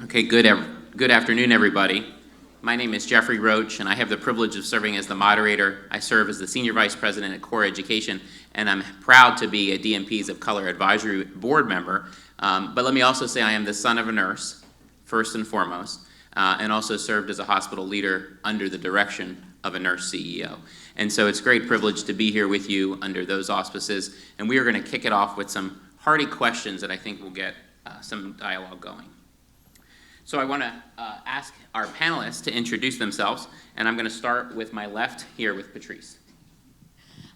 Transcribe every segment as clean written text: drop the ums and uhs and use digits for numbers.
Okay, good afternoon, everybody. My name is Geoffrey Roche, and I have the privilege of serving as the moderator. I serve as the Senior Vice President at Core Education, and I'm proud to be a DMPs of Color Advisory Board member. But let me also say I am the son of a nurse, first and foremost, and also served as a hospital leader under the direction of a nurse CEO. And so it's a great privilege to be here with you under those auspices, and we are going to kick it off with some hearty questions that I think will get some dialogue going. So I want to ask our panelists to introduce themselves, and I'm going to start with my left here with Patrice.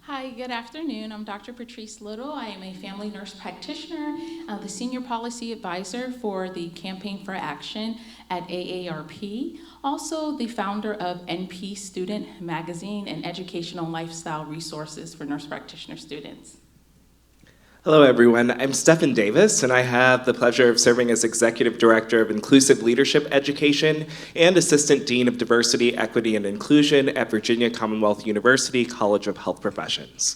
Hi, good afternoon. I'm Dr. Patrice Little. I am a family nurse practitioner, the Senior Policy Advisor for the Campaign for Action at AARP, also the founder of NP Student Magazine and educational lifestyle resources for nurse practitioner students. Hello, everyone. I'm Stephan Davis, and I have the pleasure of serving as Executive Director of Inclusive Leadership Education and Assistant Dean of Diversity, Equity, and Inclusion at Virginia Commonwealth University College of Health Professions.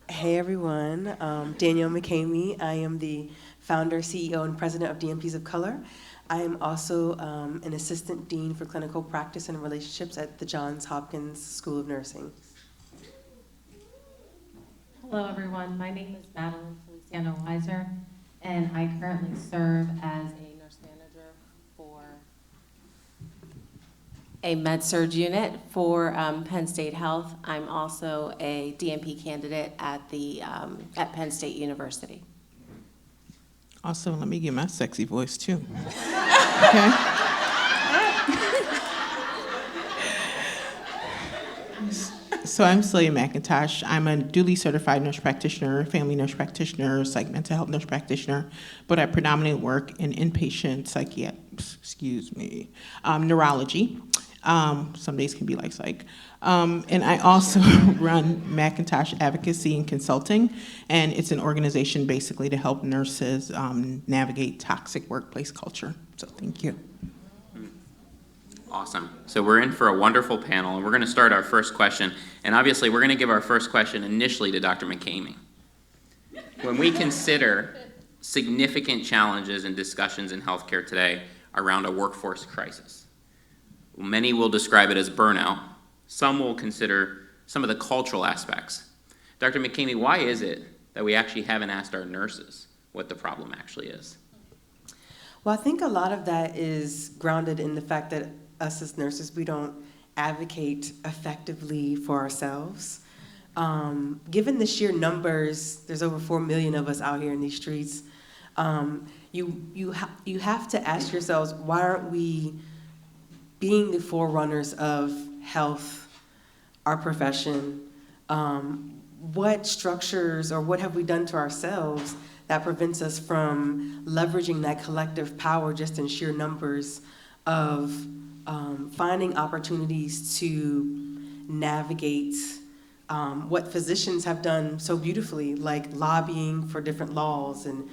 Hey, everyone. Danielle McCamey. I am the founder, CEO, and president of DMPs of Color. I am also an Assistant Dean for Clinical Practice and Relationships at the Johns Hopkins School of Nursing. Hello, everyone. My name is Madeline Feliciano-Weiser, and I currently serve as a nurse manager for a med-surg unit for Penn State Health. I'm also a DMP candidate at Penn State University. Also, let me get my sexy voice, too. Okay? So I'm Celia McIntosh. I'm a duly certified nurse practitioner, family nurse practitioner, psych mental health nurse practitioner, but I predominantly work in inpatient neurology. Some days can be like psych. And I also run McIntosh Advocacy and Consulting, and it's an organization basically to help nurses navigate toxic workplace culture. So thank you. Awesome. So we're in for a wonderful panel, and we're going to start our first question. And obviously, we're going to give our first question initially to Dr. McCamey. When we consider significant challenges and discussions in healthcare today around a workforce crisis, many will describe it as burnout. Some will consider some of the cultural aspects. Dr. McCamey, why is it that we actually haven't asked our nurses what the problem actually is? Well, I think a lot of that is grounded in the fact that us as nurses, we don't advocate effectively for ourselves. Given the sheer numbers, there's over 4 million of us out here in these streets, you have to ask yourselves, why aren't we being the forerunners of health, our profession? What structures or what have we done to ourselves that prevents us from leveraging that collective power just in sheer numbers of finding opportunities to navigate what physicians have done so beautifully, like lobbying for different laws and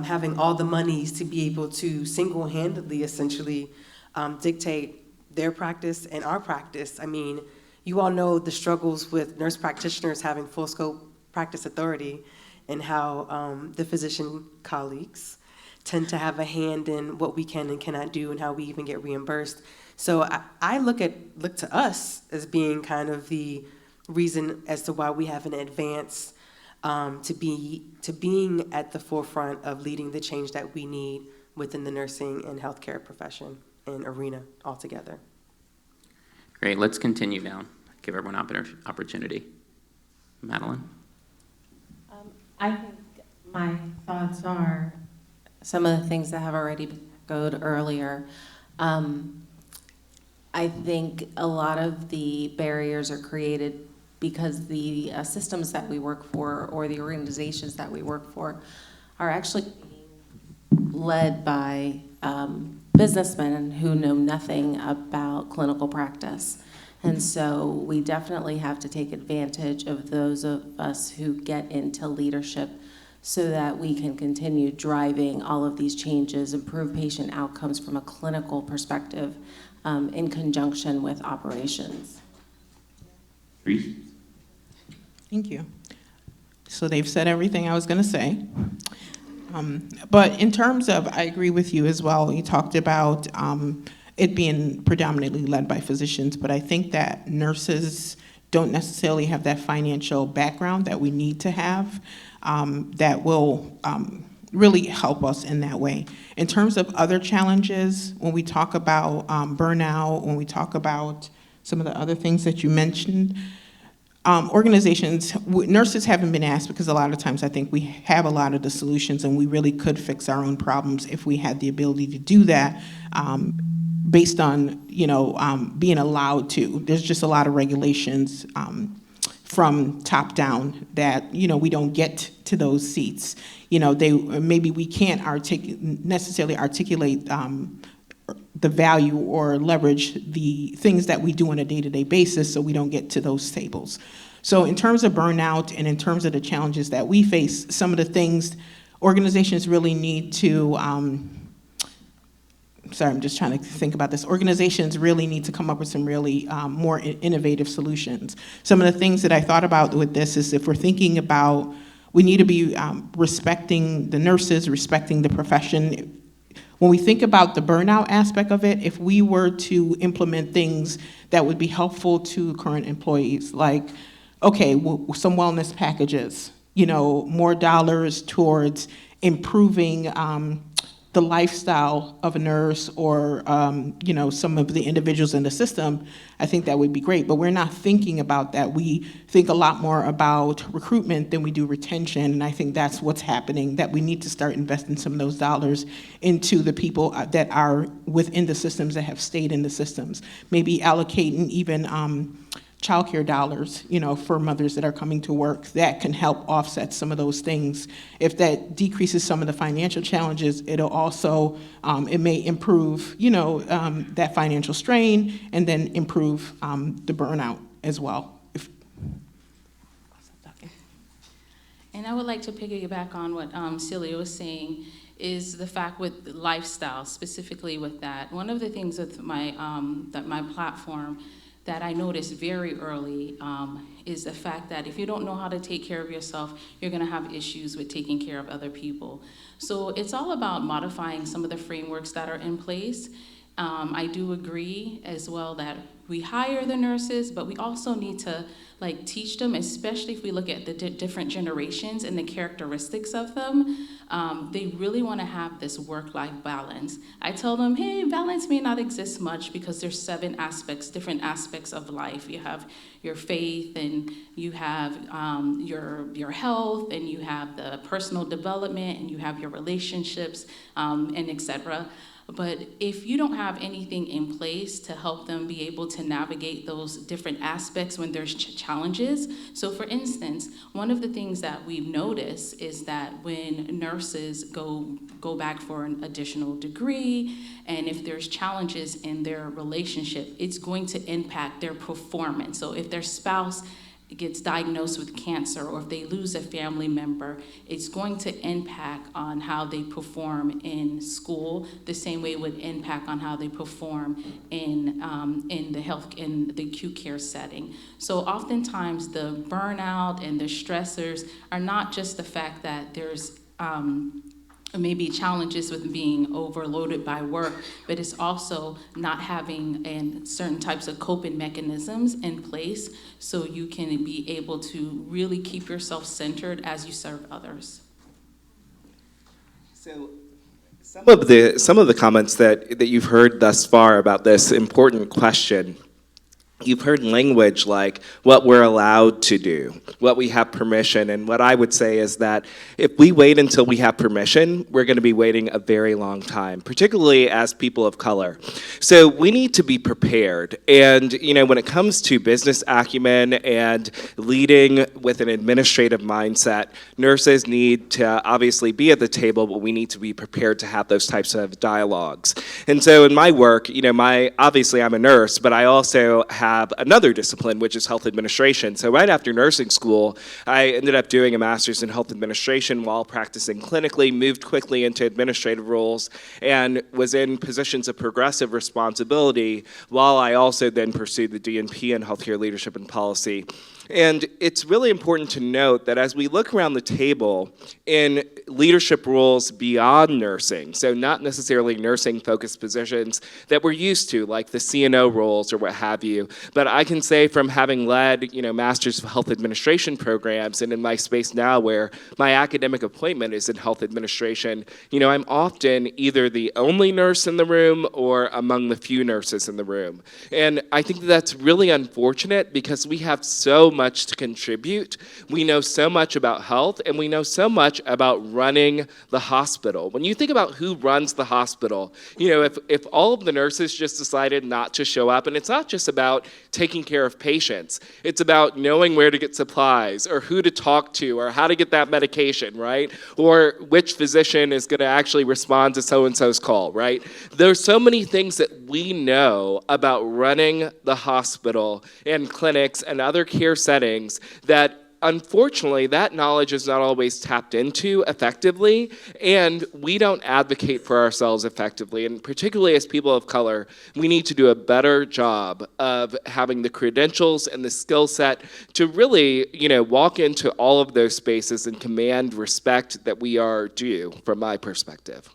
having all the monies to be able to single-handedly essentially dictate their practice and our practice. I mean, you all know the struggles with nurse practitioners having full scope practice authority and how the physician colleagues tend to have a hand in what we can and cannot do and how we even get reimbursed. So I look to us as being kind of the reason as to why we haven't advanced to being at the forefront of leading the change that we need within the nursing and healthcare profession and arena altogether. Great, let's continue down. Give everyone an opportunity. Madeline? I think my thoughts are some of the things that have already been echoed earlier. I think a lot of the barriers are created because the systems that we work for or the organizations that we work for are actually led by businessmen who know nothing about clinical practice. And so we definitely have to take advantage of those of us who get into leadership so that we can continue driving all of these changes, improve patient outcomes from a clinical perspective in conjunction with operations. Thank you. So they've said everything I was going to say. But in terms of, I agree with you as well. You talked about it being predominantly led by physicians, but I think that nurses don't necessarily have that financial background that we need to have that will really help us in that way. In terms of other challenges, when we talk about burnout, when we talk about some of the other things that you mentioned, nurses haven't been asked because a lot of times I think we have a lot of the solutions and we really could fix our own problems if we had the ability to do that based on, being allowed to. There's just a lot of regulations from top down that, we don't get to those seats. Maybe we can't necessarily articulate the value or leverage the things that we do on a day-to-day basis, so we don't get to those tables. So in terms of burnout and in terms of the challenges that we face, some of the things organizations really need to, I'm just trying to think about this. Organizations really need to come up with some really more innovative solutions. Some of the things that I thought about with this is if we're thinking about, we need to be respecting the nurses, respecting the profession. When we think about the burnout aspect of it, if we were to implement things that would be helpful to current employees, like, some wellness packages, more dollars towards improving the lifestyle of a nurse or, some of the individuals in the system, I think that would be great. But we're not thinking about that. We think a lot more about recruitment than we do retention. And I think that's what's happening, that we need to start investing some of those dollars into the people that are within the systems, that have stayed in the systems. Maybe allocating even childcare dollars, for mothers that are coming to work, that can help offset some of those things. If that decreases some of the financial challenges, it'll also, it may improve, that financial strain and then improve the burnout as well. And I would like to piggyback on what Celia was saying, is the fact with lifestyle, specifically with that. One of the things with my platform that I noticed very early is the fact that if you don't know how to take care of yourself, you're gonna have issues with taking care of other people. So it's all about modifying some of the frameworks that are in place. I do agree as well that we hire the nurses, but we also need to teach them, especially if we look at the different generations and the characteristics of them. They really want to have this work-life balance. I tell them, hey, balance may not exist much because there's 7 aspects, different aspects of life. You have your faith, and you have your health, and you have the personal development, and you have your relationships, and etc. But if you don't have anything in place to help them be able to navigate those different aspects when there's challenges. So for instance, one of the things that we've noticed is that when nurses go back for an additional degree, and if there's challenges in their relationship, it's going to impact their performance. So if their spouse gets diagnosed with cancer, or if they lose a family member, it's going to impact on how they perform in school, the same way it would impact on how they perform in the acute care setting. So oftentimes the burnout and the stressors are not just the fact that there's maybe challenges with being overloaded by work, but it's also not having certain types of coping mechanisms in place so you can be able to really keep yourself centered as you serve others. So some of the comments that you've heard thus far about this important question, you've heard language like what we're allowed to do, what we have permission, and what I would say is that if we wait until we have permission, we're going to be waiting a very long time, particularly as people of color. So we need to be prepared. And, when it comes to business acumen and leading with an administrative mindset, nurses need to obviously be at the table, but we need to be prepared to have those types of dialogues. And so in my work, obviously I'm a nurse, but I also have another discipline, which is health administration. So right after nursing school, I ended up doing a master's in health administration while practicing clinically, moved quickly into administrative roles, and was in positions of progressive responsibility while I also then pursued the DNP in healthcare leadership and policy. And it's really important to note that as we look around the table in leadership roles beyond nursing, so not necessarily nursing-focused positions that we're used to, like the CNO roles or what have you. But I can say from having led, Masters of Health Administration programs, and in my space now where my academic appointment is in health administration, I'm often either the only nurse in the room or among the few nurses in the room. And I think that's really unfortunate because we have so much to contribute. We know so much about health, and we know so much about running the hospital. When you think about who runs the hospital, if all of the nurses just decided not to show up, and it's not just about taking care of patients, it's about knowing where to get supplies or who to talk to or how to get that medication, right? Or which physician is going to actually respond to so-and-so's call, right? There's so many things that we know about running the hospital and clinics and other care settings that unfortunately, that knowledge is not always tapped into effectively, and we don't advocate for ourselves effectively. And particularly as people of color, we need to do a better job of having the credentials and the skill set to really, walk into all of those spaces and command respect that we are due, from my perspective.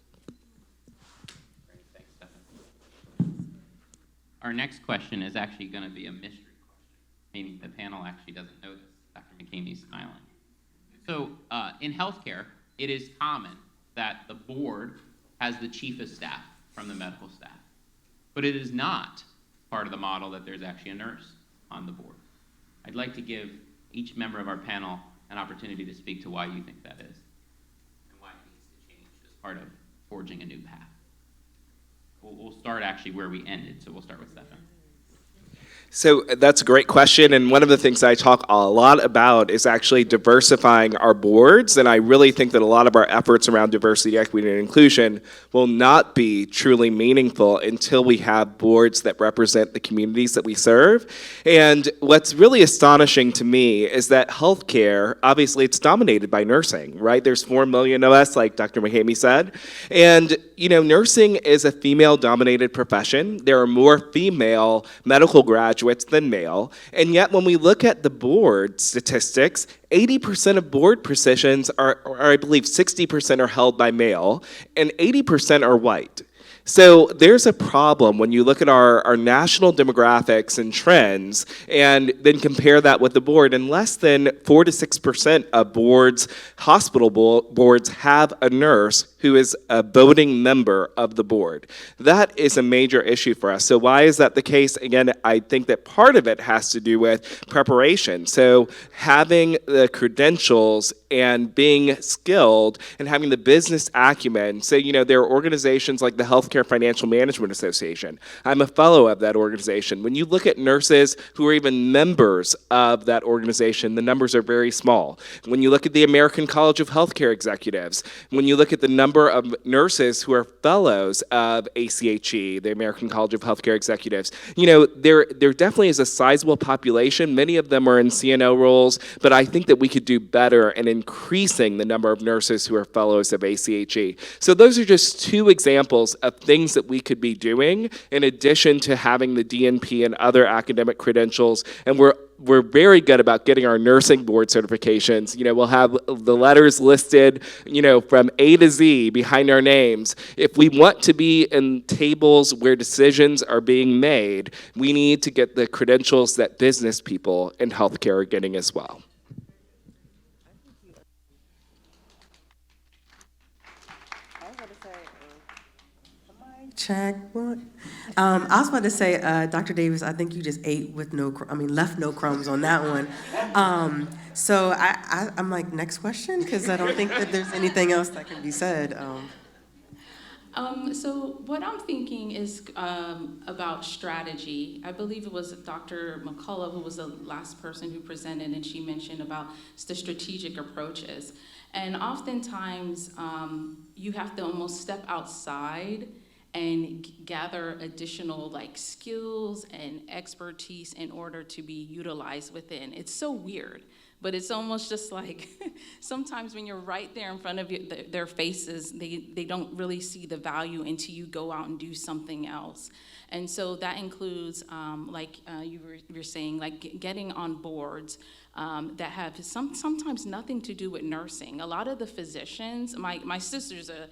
Thanks, Stephan. Our next question is actually going to be a mystery question, meaning the panel actually doesn't know this. Dr. McCamey's smiling. So in healthcare, it is common that the board has the chief of staff from the medical staff. But it is not part of the model that there's actually a nurse on the board. I'd like to give each member of our panel an opportunity to speak to why you think that is and why it needs to change as part of forging a new path. We'll start actually where we ended, so we'll start with Stephan. So that's a great question, and one of the things I talk a lot about is actually diversifying our boards, and I really think that a lot of our efforts around diversity, equity, and inclusion will not be truly meaningful until we have boards that represent the communities that we serve. And what's really astonishing to me is that healthcare, obviously it's dominated by nursing, right? There's 4 million of us, like Dr. McCamey said, and nursing is a female-dominated profession. There are more female medical graduates than male, and yet when we look at the board statistics, 80% of board positions are, I believe 60% are held by male, and 80% are white. So there's a problem when you look at our national demographics and trends and then compare that with the board, and less than 4 to 6% of boards, hospital boards, have a nurse who is a voting member of the board. That is a major issue for us. So why is that the case? Again, I think that part of it has to do with preparation. So having the credentials and being skilled and having the business acumen. So, there are organizations like the Healthcare Financial Management Association. I'm a fellow of that organization. When you look at nurses who are even members of that organization, the numbers are very small. When you look at the American College of Healthcare Executives, when you look at the number of nurses who are fellows of ACHE, the American College of Healthcare Executives, there definitely is a sizable population. Many of them are in CNO roles, but I think that we could do better in increasing the number of nurses who are fellows of ACHE. So those are just two examples of things that we could be doing in addition to having the DNP and other academic credentials. And we're very good about getting our nursing board certifications. We'll have the letters listed, from A to Z behind our names. If we want to be in tables where decisions are being made, we need to get the credentials that business people in healthcare are getting as well. Check one. I was about to say, Dr. Davis, I think you just ate with left no crumbs on that one. So I'm like, next question, because I don't think that there's anything else that can be said. So what I'm thinking is about strategy. I believe it was Dr. McCullough who was the last person who presented, and she mentioned about the strategic approaches. And oftentimes, you have to almost step outside and gather additional skills and expertise in order to be utilized within. It's so weird but it's almost just like sometimes when you're right there in front of their faces, they don't really see the value until you go out and do something else. And so that includes, you were saying, like getting on boards that have sometimes nothing to do with nursing. A lot of the physicians, my sister's a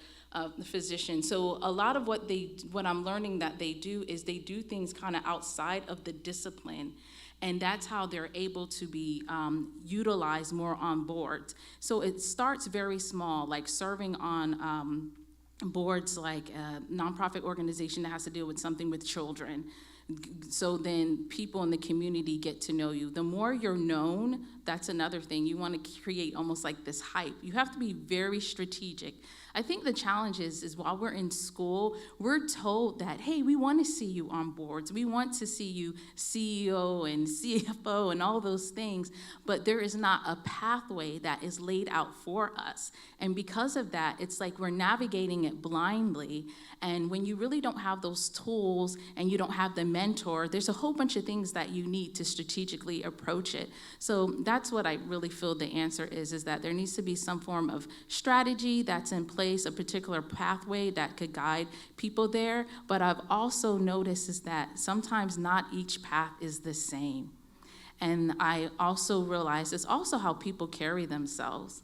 physician, so a lot of what I'm learning that they do is they do things kind of outside of the discipline. And that's how they're able to be utilized more on boards. So it starts very small, like serving on boards like a nonprofit organization that has to deal with something with children. So then people in the community get to know you. The more you're known, that's another thing. You want to create almost like this hype. You have to be very strategic. I think the challenge is while we're in school, we're told that, hey, we want to see you on boards. We want to see you CEO and CFO and all those things, but there is not a pathway that is laid out for us. And because of that, it's like we're navigating it blindly. And when you really don't have those tools and you don't have the mentor, there's a whole bunch of things that you need to strategically approach it. So that's what I really feel the answer is that there needs to be some form of strategy that's in place, a particular pathway that could guide people there. But I've also noticed is that sometimes not each path is the same. And I also realize it's also how people carry themselves.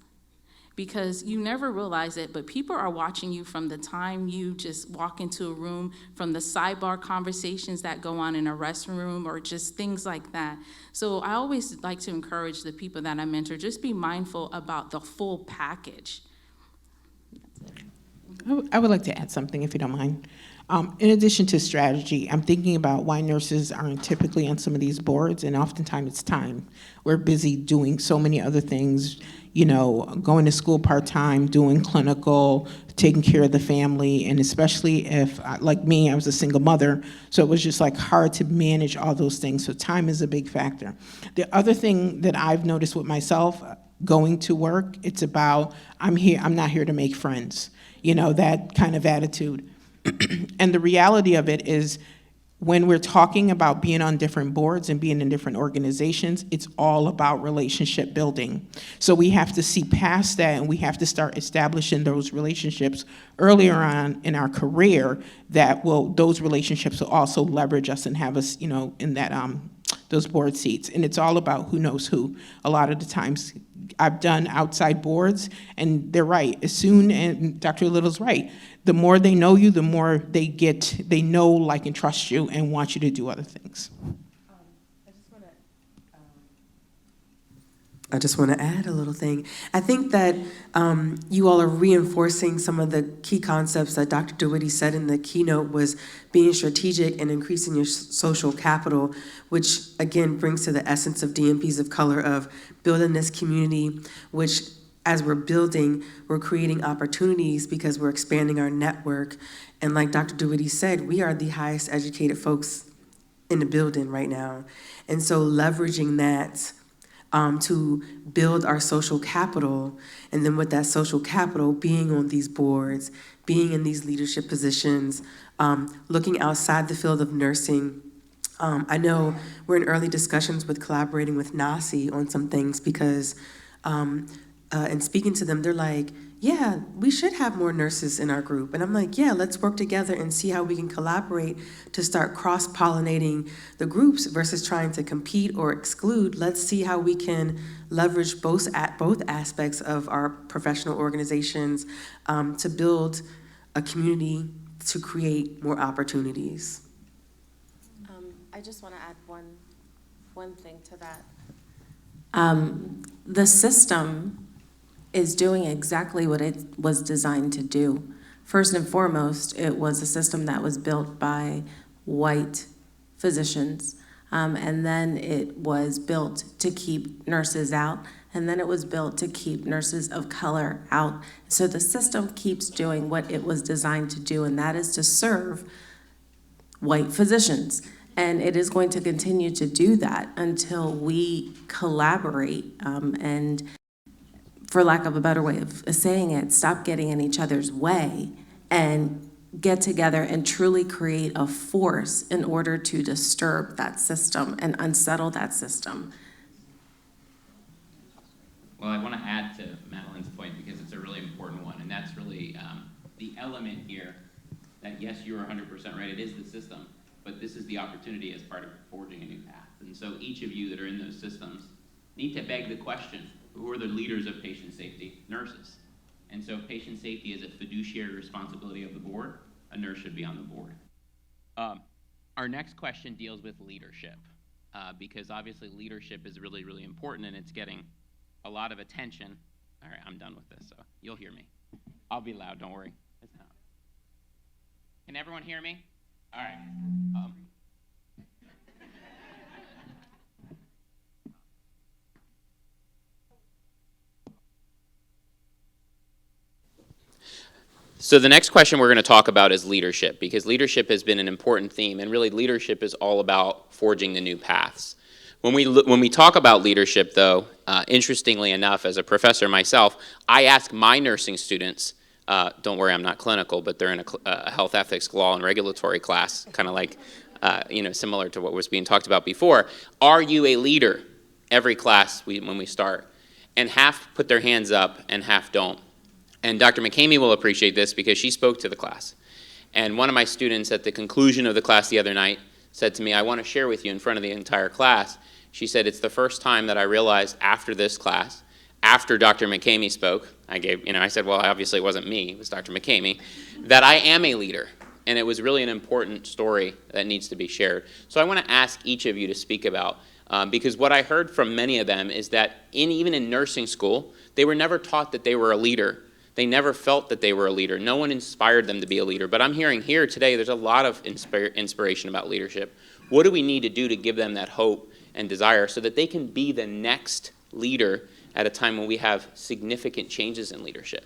Because you never realize it, but people are watching you from the time you just walk into a room, from the sidebar conversations that go on in a restroom or just things like that. So I always like to encourage the people that I mentor, just be mindful about the full package. I would like to add something, if you don't mind. In addition to strategy, I'm thinking about why nurses aren't typically on some of these boards, and oftentimes it's time. We're busy doing so many other things, going to school part-time, doing clinical, taking care of the family, and especially if, like me, I was a single mother, so it was just like hard to manage all those things, so time is a big factor. The other thing that I've noticed with myself, going to work, it's about, I'm not here to make friends, that kind of attitude. And the reality of it is, when we're talking about being on different boards and being in different organizations, it's all about relationship building. So we have to see past that, and we have to start establishing those relationships earlier on in our career those relationships will also leverage us and have us, in that those board seats. And it's all about who knows who. A lot of the times I've done outside boards, and they're right. And Dr. Little's right. The more they know you, the more they know, like, and trust you and want you to do other things. I just want to add a little thing. I think that you all are reinforcing some of the key concepts that Dr. DeWitty said in the keynote, was being strategic and increasing your social capital, which again brings to the essence of DMPs of color, of building this community, which as we're building, we're creating opportunities because we're expanding our network. And like Dr. DeWitty said, we are the highest educated folks in the building right now. And so leveraging that to build our social capital, and then with that social capital, being on these boards, being in these leadership positions, looking outside the field of nursing. I know we're in early discussions with collaborating with NACI on some things, because and speaking to them, they're like, yeah, we should have more nurses in our group. And I'm like, yeah, let's work together and see how we can collaborate to start cross-pollinating the groups versus trying to compete or exclude. Let's see how we can leverage both aspects of our professional organizations to build a community, to create more opportunities. I just want to add one thing to that. The system is doing exactly what it was designed to do. First and foremost, it was a system that was built by white physicians, and then it was built to keep nurses out, and then it was built to keep nurses of color out. So the system keeps doing what it was designed to do, and that is to serve white physicians. And it is going to continue to do that until we collaborate and, for lack of a better way of saying it, stop getting in each other's way and get together and truly create a force in order to disturb that system and unsettle that system. Well, I want to add to Madeline's point because it's a really important one, and that's really the element here that, yes, you're 100% right, it is the system, but this is the opportunity as part of forging a new path. And so each of you that are in those systems need to beg the question, who are the leaders of patient safety? Nurses. And so patient safety is a fiduciary responsibility of the board. A nurse should be on the board. Our next question deals with leadership, because obviously leadership is really, really important, and it's getting a lot of attention. All right, I'm done with this, so you'll hear me. I'll be loud, don't worry. Can everyone hear me? All right. So the next question we're going to talk about is leadership, because leadership has been an important theme, and really leadership is all about forging the new paths. When we talk about leadership, though, interestingly enough, as a professor myself, I ask my nursing students, don't worry, I'm not clinical, but they're in a health ethics, law, and regulatory class, kind of like, similar to what was being talked about before. Are you a leader? Every class when we start. And half put their hands up and half don't. And Dr. McCamey will appreciate this because she spoke to the class. And one of my students at the conclusion of the class the other night said to me, I want to share with you in front of the entire class. She said, it's the first time that I realized after this class, after Dr. McCamey spoke, I said, well, obviously it wasn't me, it was Dr. McCamey, that I am a leader. And it was really an important story that needs to be shared. So I want to ask each of you to speak about, because what I heard from many of them is that even in nursing school, they were never taught that they were a leader. They never felt that they were a leader. No one inspired them to be a leader. But I'm hearing here today there's a lot of inspiration about leadership. What do we need to do to give them that hope and desire so that they can be the next leader at a time when we have significant changes in leadership?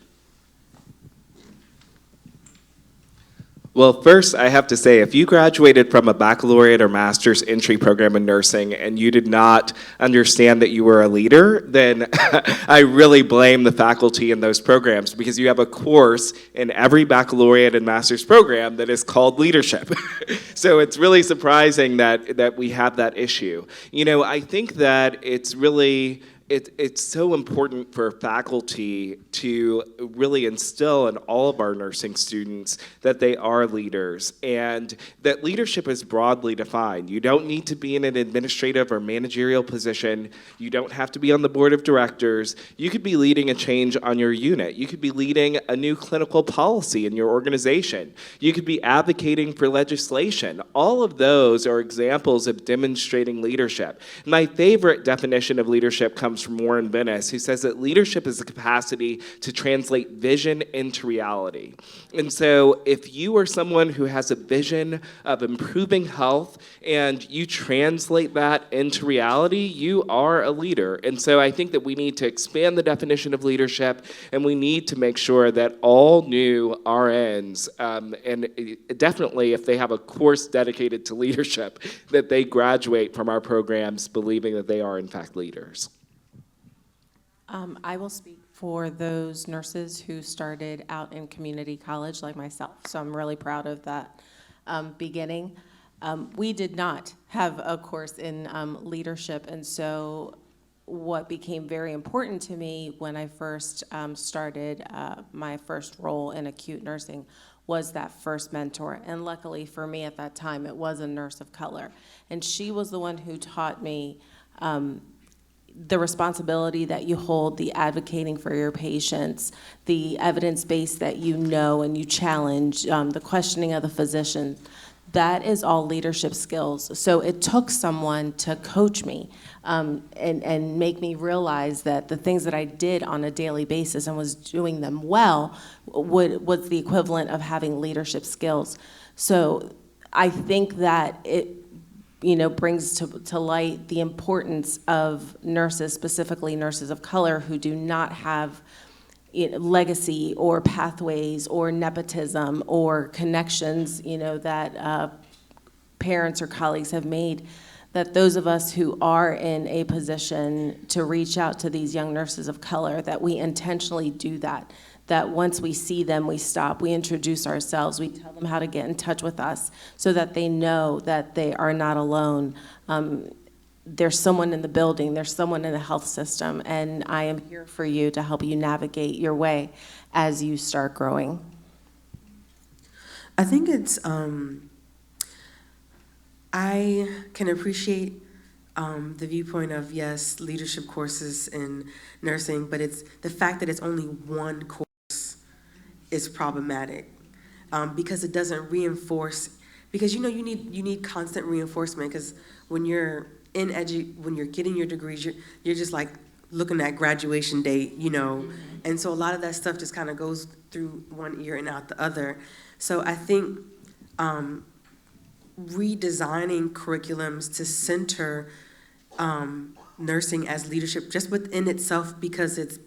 Well, first, I have to say, if you graduated from a baccalaureate or master's entry program in nursing and you did not understand that you were a leader, then I really blame the faculty in those programs, because you have a course in every baccalaureate and master's program that is called leadership. So it's really surprising that we have that issue. I think that it's really... It's so important for faculty to really instill in all of our nursing students that they are leaders, and that leadership is broadly defined. You don't need to be in an administrative or managerial position. You don't have to be on the board of directors. You could be leading a change on your unit. You could be leading a new clinical policy in your organization. You could be advocating for legislation. All of those are examples of demonstrating leadership. My favorite definition of leadership comes from Warren Bennis, who says that leadership is the capacity to translate vision into reality. And so if you are someone who has a vision of improving health and you translate that into reality, you are a leader. And so I think that we need to expand the definition of leadership, and we need to make sure that all new RNs, and definitely if they have a course dedicated to leadership, that they graduate from our programs believing that they are in fact leaders. I will speak for those nurses who started out in community college like myself, so I'm really proud of that beginning. We did not have a course in leadership, and so what became very important to me when I first started my first role in acute nursing was that first mentor. And luckily for me at that time, it was a nurse of color. And she was the one who taught me the responsibility that you hold, the advocating for your patients, the evidence base that you know and you challenge, the questioning of the physician. That is all leadership skills. So it took someone to coach me and make me realize that the things that I did on a daily basis and was doing them well was the equivalent of having leadership skills. So I think that it brings to light the importance of nurses, specifically nurses of color, who do not have legacy or pathways or nepotism or connections, that parents or colleagues have made, that those of us who are in a position to reach out to these young nurses of color, that we intentionally do that once we see them, we stop, we introduce ourselves, we tell them how to get in touch with us so that they know that they are not alone. there's someone in the building, there's someone in the health system, and I am here for you to help you navigate your way as you start growing. I think it's, I can appreciate the viewpoint of, yes, leadership courses in nursing, but it's the fact that it's only one course is problematic, because it doesn't reinforce, because you need constant reinforcement, because when you're when you're getting your degrees, you're just like looking at graduation date, and so a lot of that stuff just kind of goes through one ear and out the other. So I think redesigning curriculums to center nursing as leadership just within itself, because it's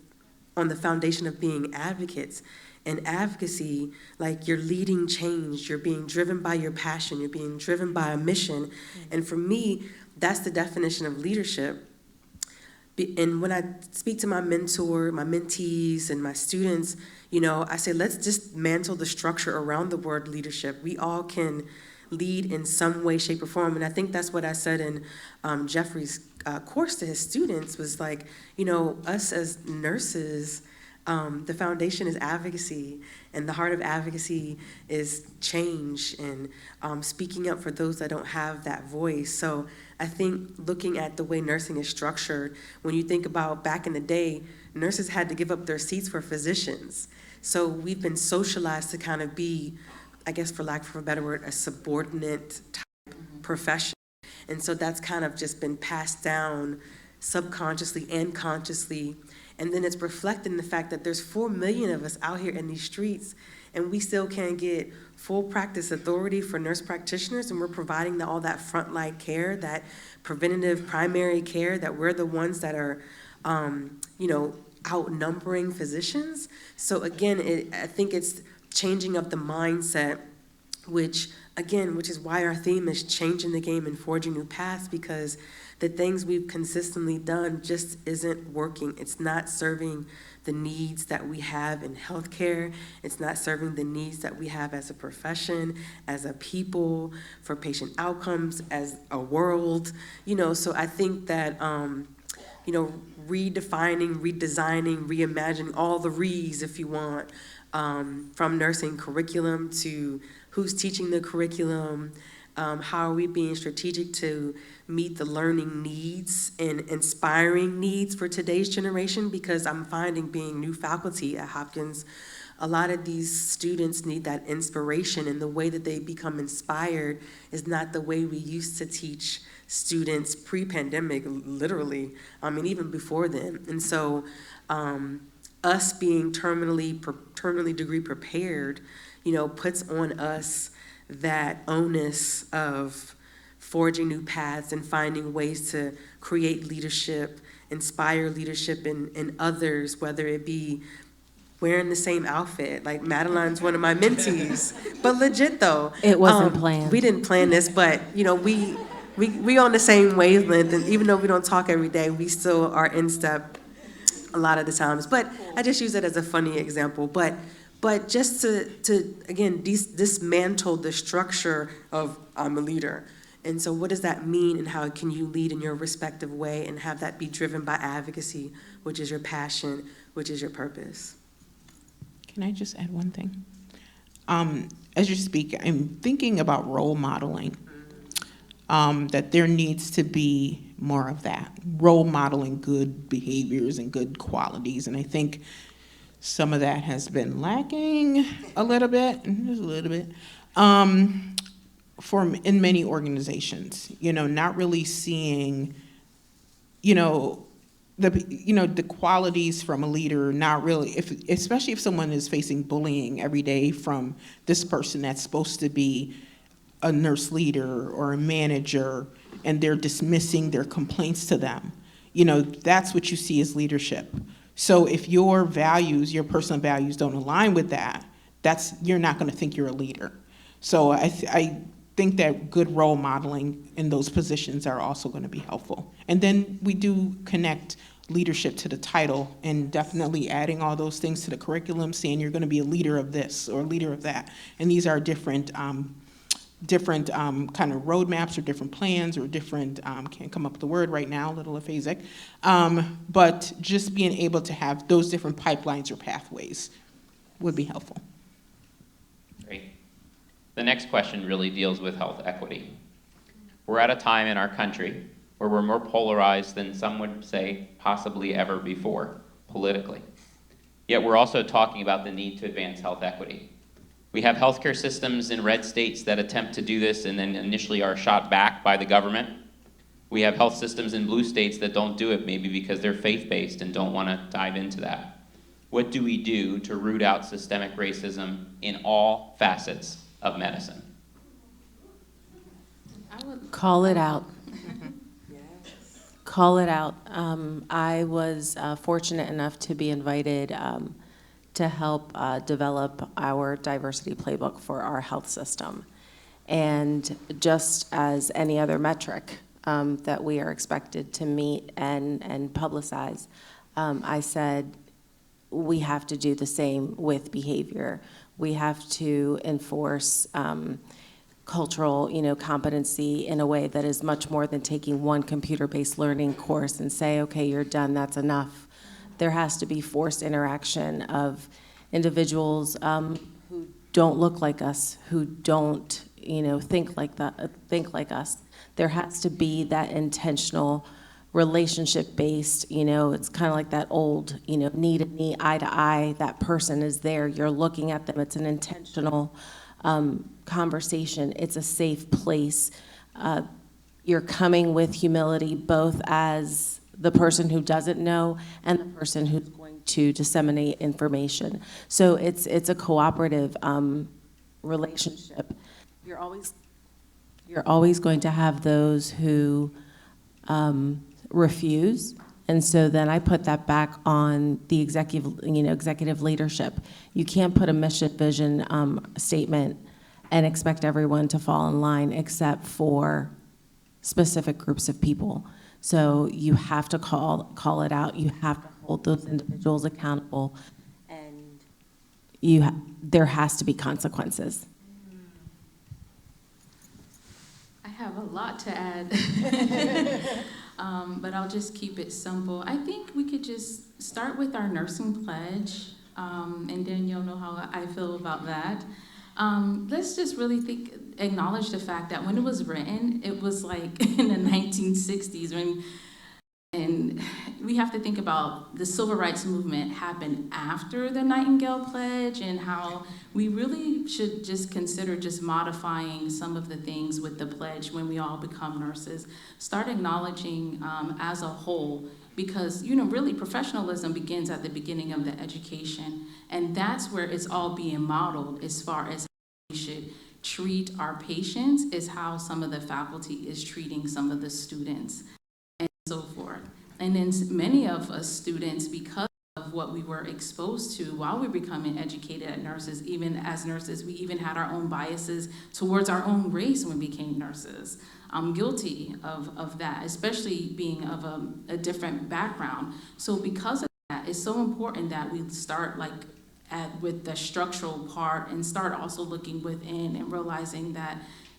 on the foundation of being advocates. And advocacy, like, you're leading change, you're being driven by your passion, you're being driven by a mission. And for me, that's the definition of leadership. And when I speak to my mentor, my mentees, and my students, I say, let's dismantle the structure around the word leadership. We all can lead in some way, shape, or form. And I think that's what I said in Geoffrey's course to his students, was like, us as nurses, the foundation is advocacy, and the heart of advocacy is change and speaking up for those that don't have that voice. So I think looking at the way nursing is structured, when you think about back in the day, nurses had to give up their seats for physicians. So we've been socialized to kind of be, I guess for lack of a better word, a subordinate type profession. And so that's kind of just been passed down subconsciously and consciously. And then it's reflected in the fact that there's 4 million of us out here in these streets, and we still can't get full practice authority for nurse practitioners, and we're providing all that frontline care, that preventative primary care, that we're the ones that are, outnumbering physicians. So again, I think it's changing of the mindset, which is why our theme is changing the game and forging new paths, because the things we've consistently done just isn't working. It's not serving the needs that we have in healthcare. It's not serving the needs that we have as a profession, as a people, for patient outcomes, as a world. So I think that, redefining, redesigning, reimagining, all the re's, if you want, from nursing curriculum to who's teaching the curriculum, how are we being strategic to meet the learning needs and inspiring needs for today's generation? Because I'm finding, being new faculty at Hopkins, a lot of these students need that inspiration, and the way that they become inspired is not the way we used to teach students pre-pandemic, literally. Even before then. And so us being terminally degree prepared, puts on us that onus of forging new paths and finding ways to create leadership, inspire leadership in others, whether it be wearing the same outfit. Like Madeline's one of my mentees, but legit though. It wasn't planned. We didn't plan this, but we on the same wavelength, and even though we don't talk every day, we still are in step a lot of the times. But I just use it as a funny example. But just to again, dismantle the structure of I'm a leader. And so what does that mean, and how can you lead in your respective way and have that be driven by advocacy, which is your passion, which is your purpose? Can I just add one thing? As you speak, I'm thinking about role modeling, that there needs to be more of that, role modeling good behaviors and good qualities. And I think some of that has been lacking a little bit, just a little bit, in many organizations. Not really seeing, the qualities from a leader. Not really, especially if someone is facing bullying every day from this person that's supposed to be a nurse leader or a manager, and they're dismissing their complaints to them. That's what you see as leadership. So if your values, your personal values don't align with that, you're not going to think you're a leader. So I think that good role modeling in those positions are also going to be helpful. And then we do connect leadership to the title, and definitely adding all those things to the curriculum, saying you're going to be a leader of this or a leader of that. And these are different different kind of roadmaps or different plans or different, can't come up with the word right now, a little aphasic, but just being able to have those different pipelines or pathways would be helpful. Great. The next question really deals with health equity. We're at a time in our country where we're more polarized than some would say possibly ever before, politically. Yet we're also talking about the need to advance health equity. We have healthcare systems in red states that attempt to do this and then initially are shot back by the government. We have health systems in blue states that don't do it, maybe because they're faith-based and don't want to dive into that. What do we do to root out systemic racism in all facets of medicine? I would Call it out. Call it out. I was fortunate enough to be invited to help develop our diversity playbook for our health system. And just as any other metric that we are expected to meet and publicize, I said, we have to do the same with behavior. We have to enforce cultural, competency in a way that is much more than taking one computer-based learning course and say, okay, you're done, that's enough. There has to be forced interaction of individuals who don't look like us, who don't, think like us. There has to be that intentional relationship-based, it's kind of like that old, knee to knee, eye to eye, that person is there, you're looking at them, it's an intentional conversation, it's a safe place. You're coming with humility, both as the person who doesn't know and the person who's going to disseminate information. So it's a cooperative relationship. You're always going to have those who refuse, and so then I put that back on the executive leadership. You can't put a mission vision statement and expect everyone to fall in line except for specific groups of people. So you have to call it out. You have to hold those individuals accountable, and there has to be consequences. I have a lot to add, but I'll just keep it simple. I think we could just start with our nursing pledge, and then you'll know how I feel about that. Let's just really acknowledge the fact that when it was written, it was like in the 1960s and we have to think about the civil rights movement happened after the Nightingale Pledge, and how we really should just consider just modifying some of the things with the pledge when we all become nurses. Start acknowledging as a whole, because really professionalism begins at the beginning of the education, and that's where it's all being modeled as far as how we should treat our patients, is how some of the faculty is treating some of the students, and so forth. And then many of us students, because of what we were exposed to while we were becoming educated as nurses, even as nurses, we even had our own biases towards our own race when we became nurses. I'm guilty of that, especially being of a different background. So because of that, it's so important that we start with the structural part and start also looking within and realizing that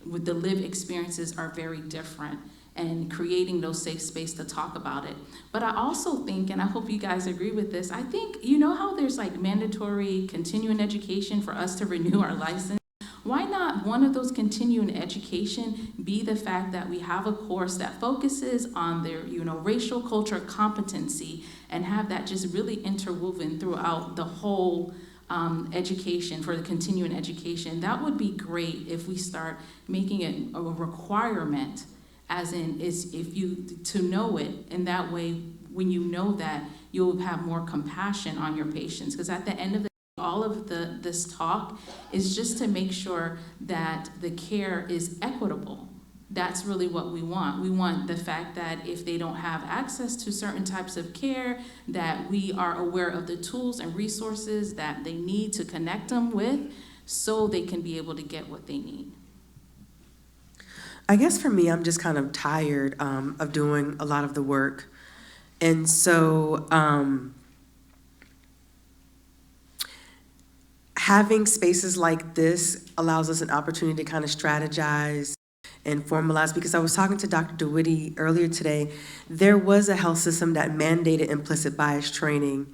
with the lived experiences are very different, and creating those safe space to talk about it. But I also think, and I hope you guys agree with this, I think, how there's mandatory continuing education for us to renew our license? Why not one of those continuing education be the fact that we have a course that focuses on their, racial culture competency, and have that just really interwoven throughout the whole education, for the continuing education? That would be great if we start making it a requirement, as in to know it, and that way when you know that, you'll have more compassion on your patients. Because at the end of the day, all of this talk is just to make sure that the care is equitable. That's really what we want. We want the fact that if they don't have access to certain types of care, that we are aware of the tools and resources that they need to connect them with, so they can be able to get what they need. I guess for me, I'm just kind of tired of doing a lot of the work. And so having spaces like this allows us an opportunity to kind of strategize and formalize, because I was talking to Dr. DeWitty earlier today. There was a health system that mandated implicit bias training,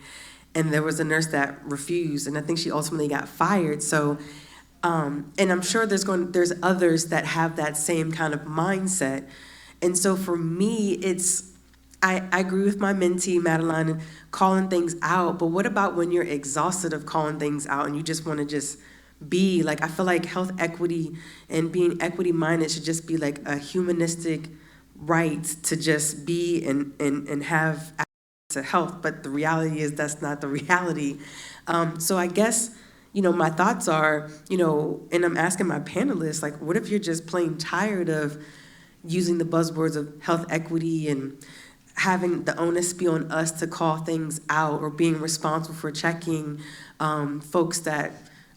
and there was a nurse that refused, and I think she ultimately got fired. So, and I'm sure there's others that have that same kind of mindset. And so for me, I agree with my mentee, Madeline, calling things out, but what about when you're exhausted of calling things out and you just want to just be? Like, I feel like health equity and being equity-minded should just be like a humanistic right to just be and have access to health, but the reality is that's not the reality. So I guess, my thoughts are, and I'm asking my panelists, like, what if you're just plain tired of using the buzzwords of health equity and having the onus be on us to call things out, or being responsible for checking folks that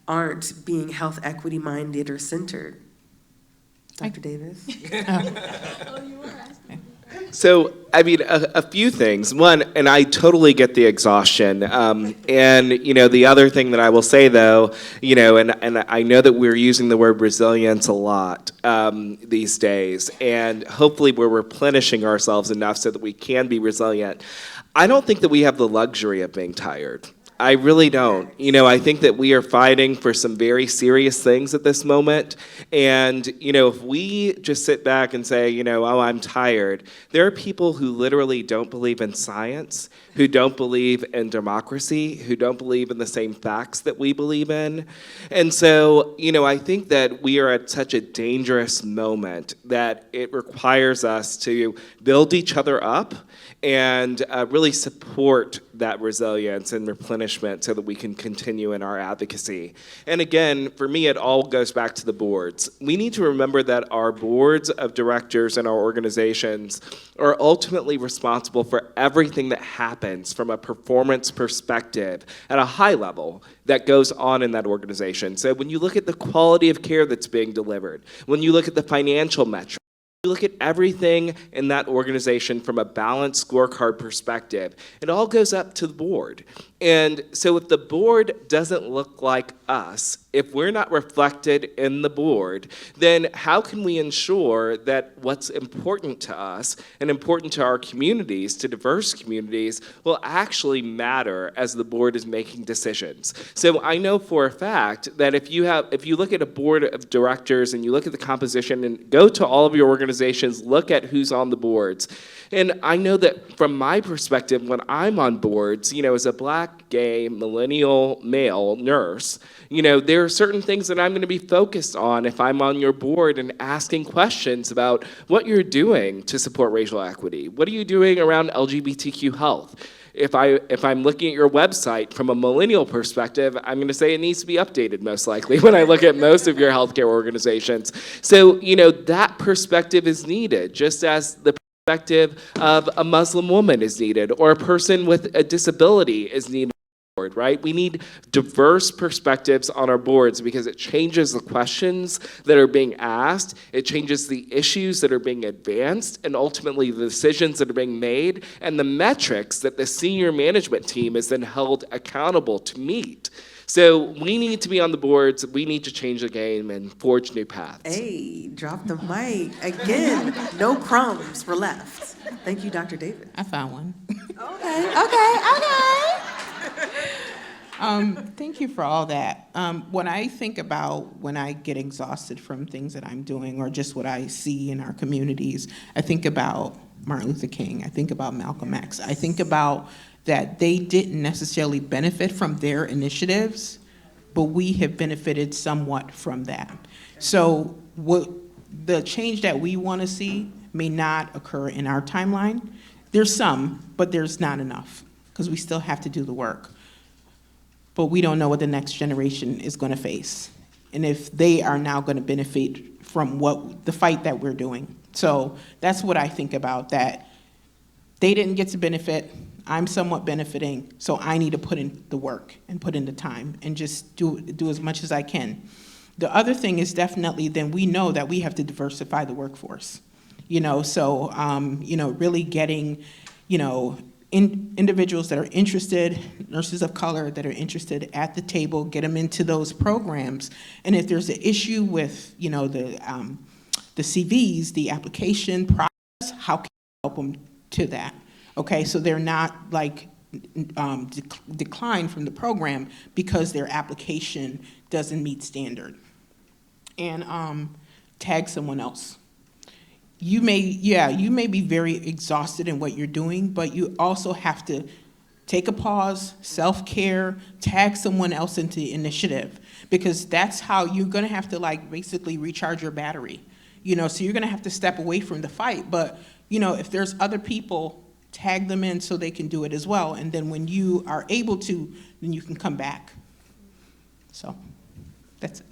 aren't being health equity minded or centered? Dr. Davis? So, a few things. One, and I totally get the exhaustion. And, the other thing that I will say, though, and I know that we're using the word resilience a lot these days, and hopefully we're replenishing ourselves enough so that we can be resilient. I don't think that we have the luxury of being tired. I really don't. I think that we are fighting for some very serious things at this moment. And, if we just sit back and say, oh, I'm tired, there are people who literally don't believe in science, who don't believe in democracy, who don't believe in the same facts that we believe in. And so, I think that we are at such a dangerous moment that it requires us to build each other up and really support that resilience and replenishment so that we can continue in our advocacy. And again, for me, it all goes back to the boards. We need to remember that our boards of directors and our organizations are ultimately responsible for everything that happens from a performance perspective at a high level that goes on in that organization. So when you look at the quality of care that's being delivered, when you look at the financial metrics, you look at everything in that organization from a balanced scorecard perspective, it all goes up to the board. And so if the board doesn't look like us, if we're not reflected in the board, then how can we ensure that what's important to us and important to our communities, to diverse communities, will actually matter as the board is making decisions? So I know for a fact that if you look at a board of directors and you look at the composition and go to all of your organizations, look at who's on the boards. And I know that from my perspective, when I'm on boards, as a Black, gay, millennial male nurse, there are certain things that I'm going to be focused on if I'm on your board and asking questions about what you're doing to support racial equity. What are you doing around LGBTQ health? If I'm looking at your website from a millennial perspective, I'm going to say it needs to be updated most likely when I look at most of your healthcare organizations. So, that perspective is needed, just as the perspective of a Muslim woman is needed, or a person with a disability is needed. Right? We need diverse perspectives on our boards because it changes the questions that are being asked, it changes the issues that are being advanced, and ultimately the decisions that are being made, and the metrics that the senior management team is then held accountable to meet. So we need to be on the boards, we need to change the game and forge new paths. Hey, drop the mic. Again, no crumbs were left. Thank you, Dr. Davis. I found one. Okay. Thank you for all that. When I think about when I get exhausted from things that I'm doing or just what I see in our communities, I think about Martin Luther King. I think about Malcolm X. I think about that they didn't necessarily benefit from their initiatives, but we have benefited somewhat from that. So what the change that we want to see may not occur in our timeline. There's some, but there's not enough because we still have to do the work. But we don't know what the next generation is going to face and if they are now going to benefit from the fight that we're doing. So that's what I think about, that they didn't get to benefit. I'm somewhat benefiting, so I need to put in the work and put in the time and just do as much as I can. The other thing is definitely then we know that we have to diversify the workforce. So really getting, individuals that are interested, nurses of color that are interested at the table, get them into those programs. And if there's an issue with, the CVs, the application process, how can we help them to that? Okay, so they're not like declined from the program because their application doesn't meet standard. And tag someone else. You may be very exhausted in what you're doing, but you also have to take a pause, self-care, tag someone else into the initiative, because that's how you're gonna have to basically recharge your battery. So you're gonna have to step away from the fight, but if there's other people, tag them in so they can do it as well. And then when you are able to, then you can come back. So that's it.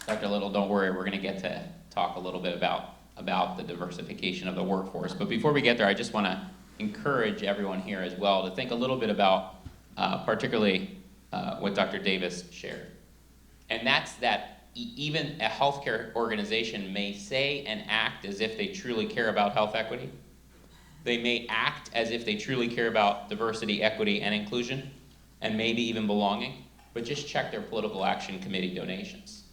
Dr. Little, don't worry, we're going to get to talk a little bit about the diversification of the workforce. But before we get there, I just want to encourage everyone here as well to think a little bit about particularly what Dr. Davis shared. And that's that even a healthcare organization may say and act as if they truly care about health equity. They may act as if they truly care about diversity, equity, and inclusion, and maybe even belonging, but just check their political action committee donations.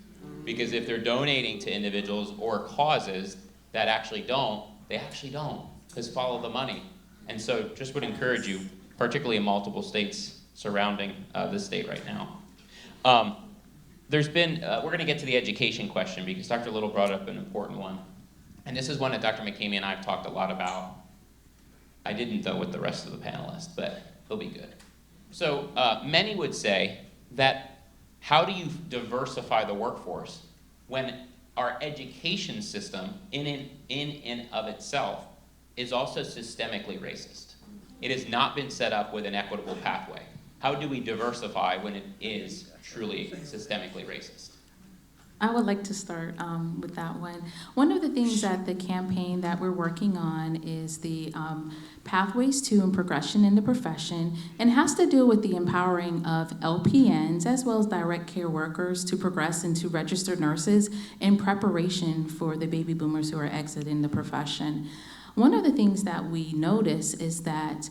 Because if they're donating to individuals or causes that actually don't, they actually don't, because follow the money. And so just would encourage you, particularly in multiple states surrounding this state right now. There's been, we're going to get to the education question because Dr. Little brought up an important one. And this is one that Dr. McCamey and I have talked a lot about. I didn't, though, with the rest of the panelists, but they'll be good. So many would say that how do you diversify the workforce when our education system in and of itself is also systemically racist? It has not been set up with an equitable pathway. How do we diversify when it is truly systemically racist? I would like to start with that one. One of the things that the campaign that we're working on is the pathways to and progression in the profession, and has to do with the empowering of LPNs as well as direct care workers to progress into registered nurses in preparation for the baby boomers who are exiting the profession. One of the things that we notice is that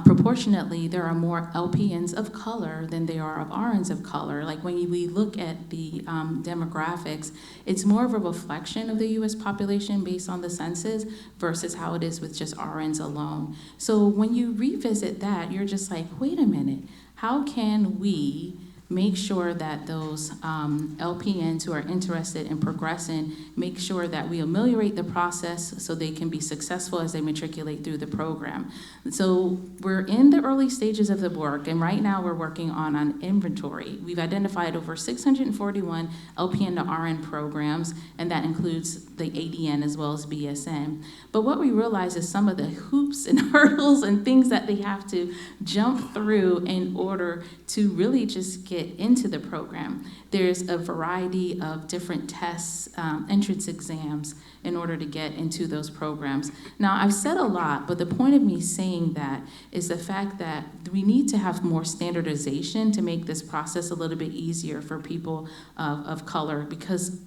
proportionately, there are more LPNs of color than there are of RNs of color. Like when we look at the demographics, it's more of a reflection of the US population based on the census versus how it is with just RNs alone. So when you revisit that, you're just like, wait a minute, how can we make sure that those LPNs who are interested in progressing, make sure that we ameliorate the process so they can be successful as they matriculate through the program. So we're in the early stages of the work, and right now we're working on an inventory. We've identified over 641 LPN to RN programs, and that includes the ADN as well as BSN. But what we realize is some of the hoops and hurdles and things that they have to jump through in order to really just get into the program. There's a variety of different tests, entrance exams in order to get into those programs. Now, I've said a lot, but the point of me saying that is the fact that we need to have more standardization to make this process a little bit easier for people of color, because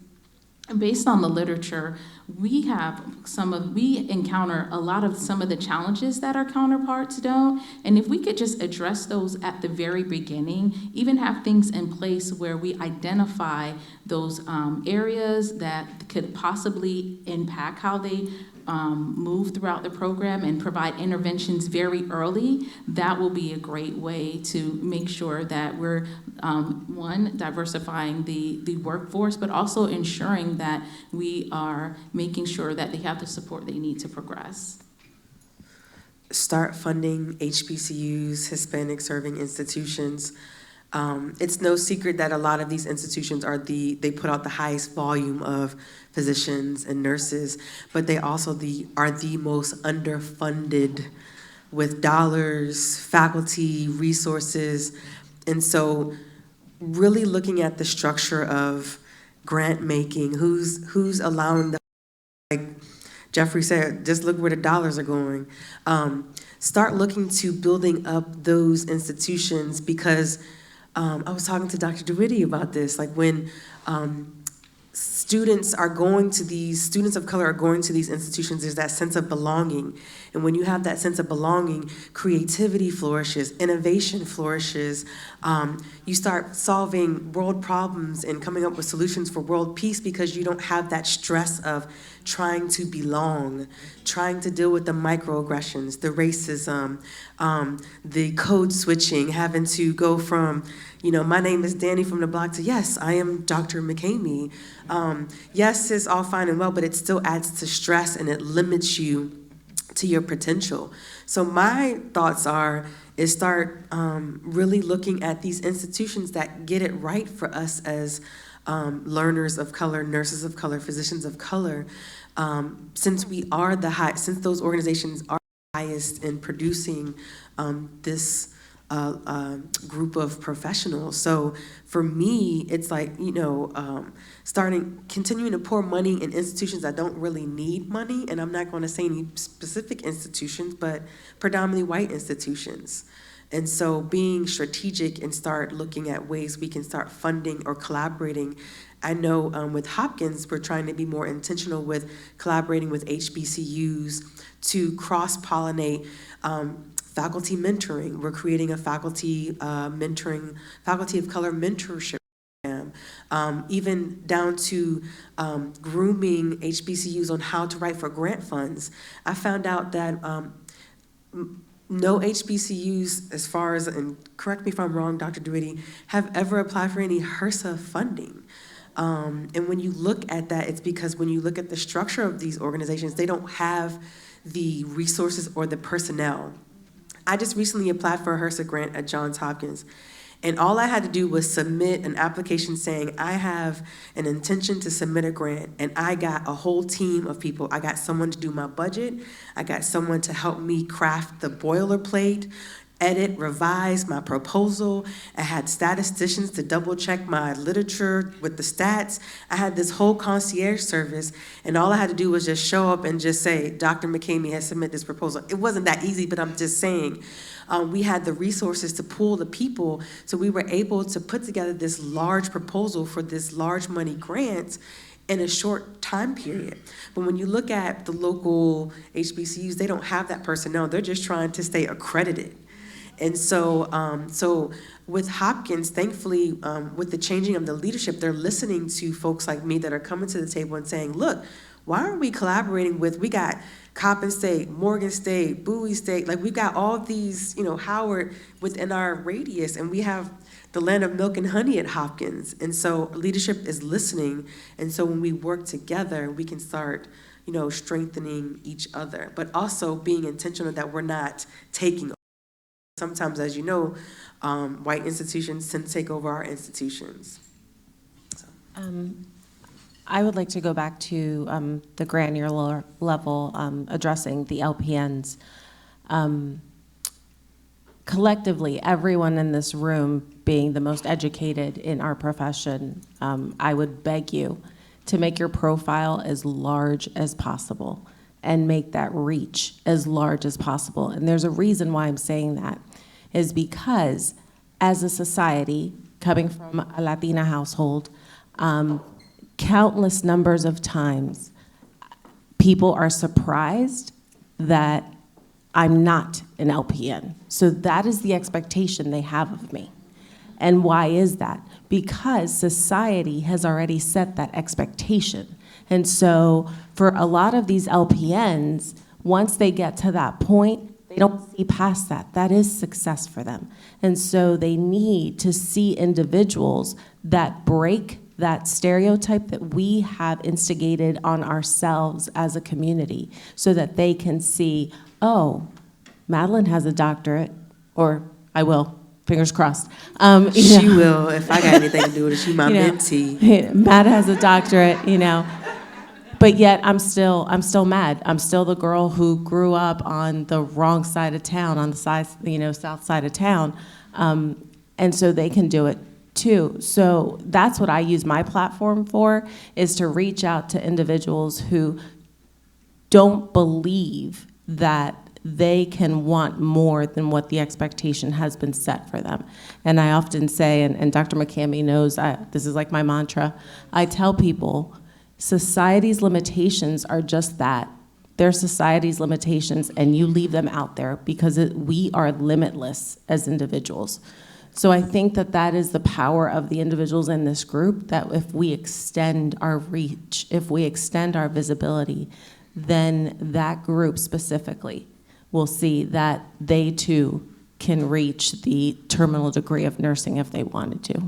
based on the literature, we encounter a lot of some of the challenges that our counterparts don't. And if we could just address those at the very beginning, even have things in place where we identify those areas that could possibly impact how they move throughout the program and provide interventions very early, that will be a great way to make sure that we're, one, diversifying the workforce, but also ensuring that we are making sure that they have the support they need to progress. Start funding HBCUs, Hispanic serving institutions. It's no secret that a lot of these institutions they put out the highest volume of physicians and nurses, but they also are the most underfunded with dollars, faculty, resources. And so really looking at the structure of grant making, who's allowing the, like Geoffrey said, just look where the dollars are going. Start looking to building up those institutions, because I was talking to Dr. DeWitty about this, like when students of color are going to these institutions, there's that sense of belonging. And when you have that sense of belonging, creativity flourishes, innovation flourishes. You start solving world problems and coming up with solutions for world peace because you don't have that stress of trying to belong, trying to deal with the microaggressions, the racism, the code switching, having to go from, my name is Danny from the block to, yes, I am Dr. McCamey. Yes, it's all fine and well, but it still adds to stress and it limits you to your potential. So my thoughts is start really looking at these institutions that get it right for us as learners of color, nurses of color, physicians of color, since those organizations are highest in producing this group of professionals. So for me, it's like, continuing to pour money in institutions that don't really need money, and I'm not going to say any specific institutions, but predominantly white institutions. And so being strategic and start looking at ways we can start funding or collaborating. I know with Hopkins, we're trying to be more intentional with collaborating with HBCUs to cross-pollinate faculty mentoring. We're creating a faculty of color mentorship program, even down to grooming HBCUs on how to write for grant funds. I found out that no HBCUs, as far as, and correct me if I'm wrong, Dr. Dwitty, have ever applied for any HRSA funding. And when you look at that, it's because when you look at the structure of these organizations, they don't have the resources or the personnel. I just recently applied for a HRSA grant at Johns Hopkins, and all I had to do was submit an application saying I have an intention to submit a grant, and I got a whole team of people. I got someone to do my budget. I got someone to help me craft the boilerplate, edit, revise my proposal. I had statisticians to double check my literature with the stats. I had this whole concierge service, and all I had to do was just show up and just say, Dr. McCamey has submitted this proposal. It wasn't that easy, but I'm just saying, we had the resources to pool the people, so we were able to put together this large proposal for this large money grant in a short time period. But when you look at the local HBCUs, they don't have that personnel. They're just trying to stay accredited. And so with Hopkins, thankfully, with the changing of the leadership, they're listening to folks like me that are coming to the table and saying, look, why aren't we collaborating we got Coppin State, Morgan State, Bowie State, like we've got all these, Howard within our radius, and we have the land of milk and honey at Hopkins. And so leadership is listening, and so when we work together, we can start, strengthening each other, but also being intentional that we're not taking over. Sometimes, as you know, white institutions tend to take over our institutions. So. I would like to go back to the granular level, addressing the LPNs. Collectively, everyone in this room being the most educated in our profession, I would beg you to make your profile as large as possible and make that reach as large as possible. And there's a reason why I'm saying that, is because as a society, coming from a Latina household, countless numbers of times, people are surprised that I'm not an LPN. So that is the expectation they have of me. And why is that? Because society has already set that expectation. And so for a lot of these LPNs, once they get to that point, they don't see past that. That is success for them. And so they need to see individuals that break that stereotype that we have instigated on ourselves as a community, so that they can see, oh, Madeline has a doctorate, or I will, fingers crossed. She will, if I got anything to do with it. She's my mentee. Matt has a doctorate, But yet I'm still mad. I'm still the girl who grew up on the wrong side of town, on the side, south side of town. And so they can do it too. So that's what I use my platform for, is to reach out to individuals who don't believe that they can want more than what the expectation has been set for them. And I often say, and Dr. McCamey knows, this is like my mantra, I tell people, society's limitations are just that. They're society's limitations, and you leave them out there because we are limitless as individuals. So I think that is the power of the individuals in this group, that if we extend our reach, if we extend our visibility, then that group specifically will see that they too can reach the terminal degree of nursing if they wanted to.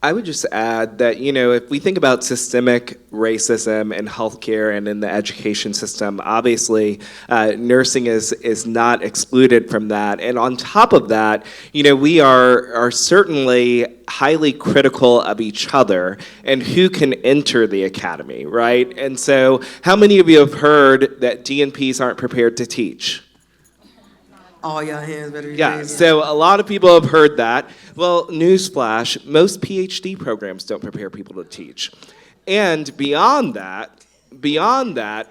I would just add that, if we think about systemic racism in healthcare and in the education system, obviously nursing is not excluded from that. And on top of that, we are certainly highly critical of each other and who can enter the academy, right? And so how many of you have heard that DNPs aren't prepared to teach? All y'all hands better be Yeah, raised. so a lot of people have heard that. Well, newsflash, most PhD programs don't prepare people to teach. And beyond that,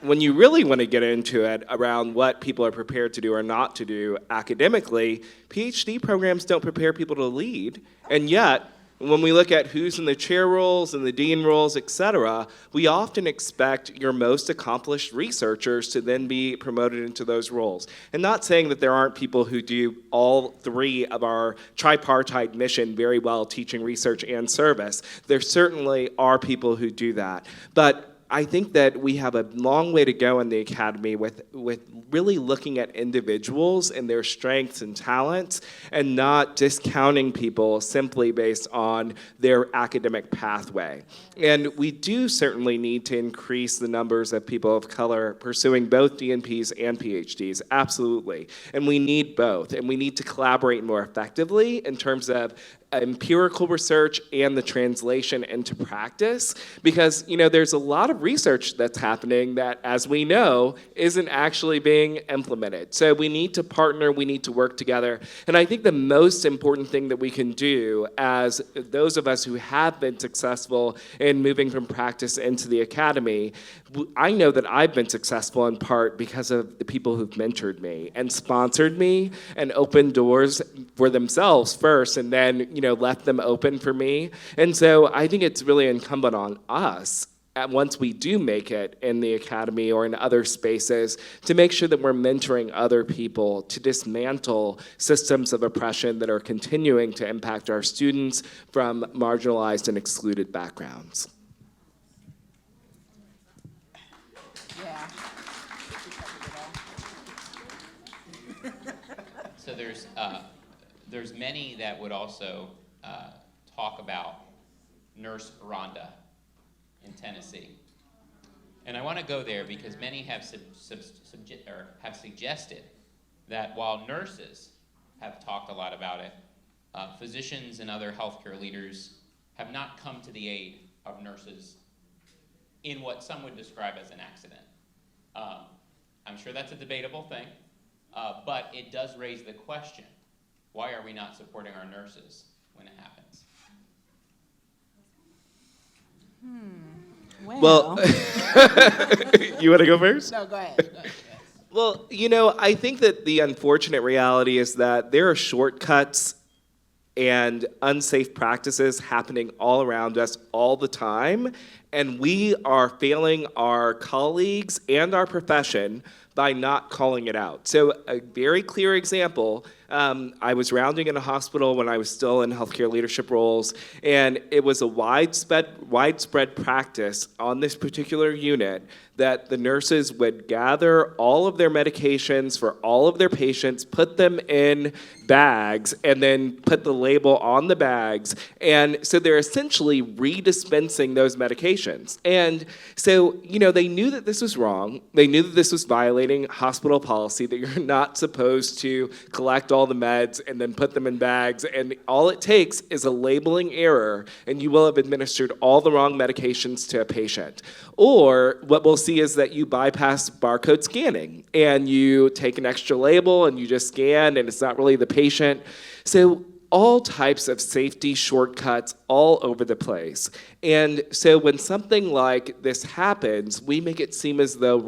when you really want to get into it around what people are prepared to do or not to do academically, PhD programs don't prepare people to lead. And yet, when we look at who's in the chair roles and the dean roles, et cetera, we often expect your most accomplished researchers to then be promoted into those roles. And not saying that there aren't people who do all three of our tripartite mission very well, teaching, research, and service. There certainly are people who do that. But I think that we have a long way to go in the academy with really looking at individuals and their strengths and talents and not discounting people simply based on their academic pathway. And we do certainly need to increase the numbers of people of color pursuing both DNPs and PhDs, absolutely. And we need both, and we need to collaborate more effectively in terms of empirical research and the translation into practice, because there's a lot of research that's happening that, as we know, isn't actually being implemented. So we need to partner, we need to work together. And I think the most important thing that we can do as those of us who have been successful in moving from practice into the academy, I know that I've been successful in part because of the people who've mentored me and sponsored me and opened doors for themselves first, and then left them open for me. And so I think it's really incumbent on us, once we do make it in the academy or in other spaces, to make sure that we're mentoring other people to dismantle systems of oppression that are continuing to impact our students from marginalized and excluded backgrounds. So there's many that would also talk about Nurse Rhonda in Tennessee. And I want to go there because many have suggested that while nurses have talked a lot about it, physicians and other healthcare leaders have not come to the aid of nurses in what some would describe as an accident. I'm sure that's a debatable thing, but it does raise the question, why are we not supporting our nurses when it happens? Well, you want to go first? No, go ahead. Well, I think that the unfortunate reality is that there are shortcuts and unsafe practices happening all around us all the time, and we are failing our colleagues and our profession by not calling it out. So a very clear example, I was rounding in a hospital when I was still in healthcare leadership roles, and it was a widespread practice on this particular unit that the nurses would gather all of their medications for all of their patients, put them in bags, and then put the label on the bags. And so they're essentially redispensing those medications. And so, they knew that this was wrong. They knew that this was violating hospital policy, that you're not supposed to collect all the meds and then put them in bags. And all it takes is a labeling error, and you will have administered all the wrong medications to a patient. Or what we'll see is that you bypass barcode scanning and you take an extra label and you just scan and it's not really the patient. So all types of safety shortcuts all over the place. And so when something like this happens, we make it seem as though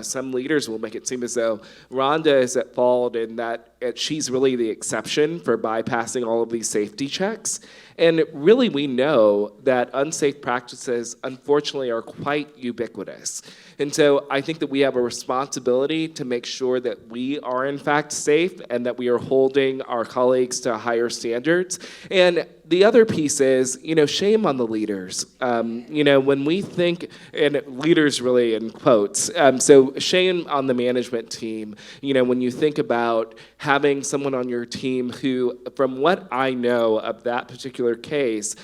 some leaders will make it seem as though Rhonda is at fault and that she's really the exception for bypassing all of these safety checks. And really, we know that unsafe practices, unfortunately, are quite ubiquitous. And so I think that we have a responsibility to make sure that we are, in fact, safe and that we are holding our colleagues to higher standards. And the other piece is, shame on the leaders. When we think, and leaders really in quotes, so shame on the management team, when you think about having someone on your team who, from what I know of that particular case,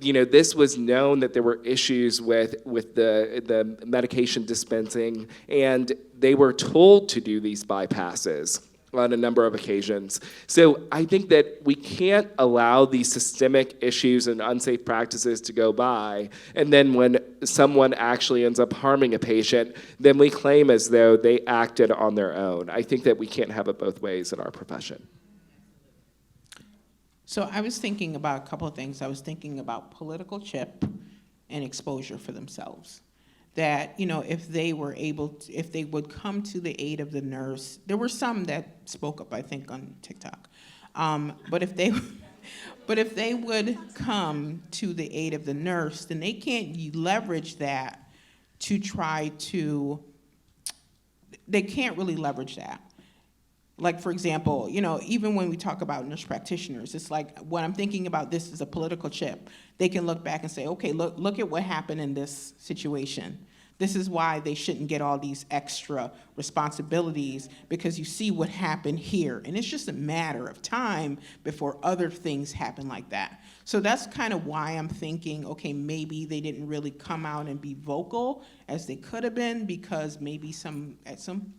this was known that there were issues with the medication dispensing, and they were told to do these bypasses on a number of occasions. So I think that we can't allow these systemic issues and unsafe practices to go by, and then when someone actually ends up harming a patient, then we claim as though they acted on their own. I think that we can't have it both ways in our profession. So I was thinking about a couple of things. I was thinking about political chip and exposure for themselves. That, if they would come to the aid of the nurse, there were some that spoke up, I think, on TikTok. But if they would come to the aid of the nurse, then they can't leverage that to they can't really leverage that. Like, for example, even when we talk about nurse practitioners, it's like when I'm thinking about this as a political chip, they can look back and say, okay, look at what happened in this situation. This is why they shouldn't get all these extra responsibilities, because you see what happened here. And it's just a matter of time before other things happen like that. So that's kind of why I'm thinking, okay, maybe they didn't really come out and be vocal as they could have been, because maybe at some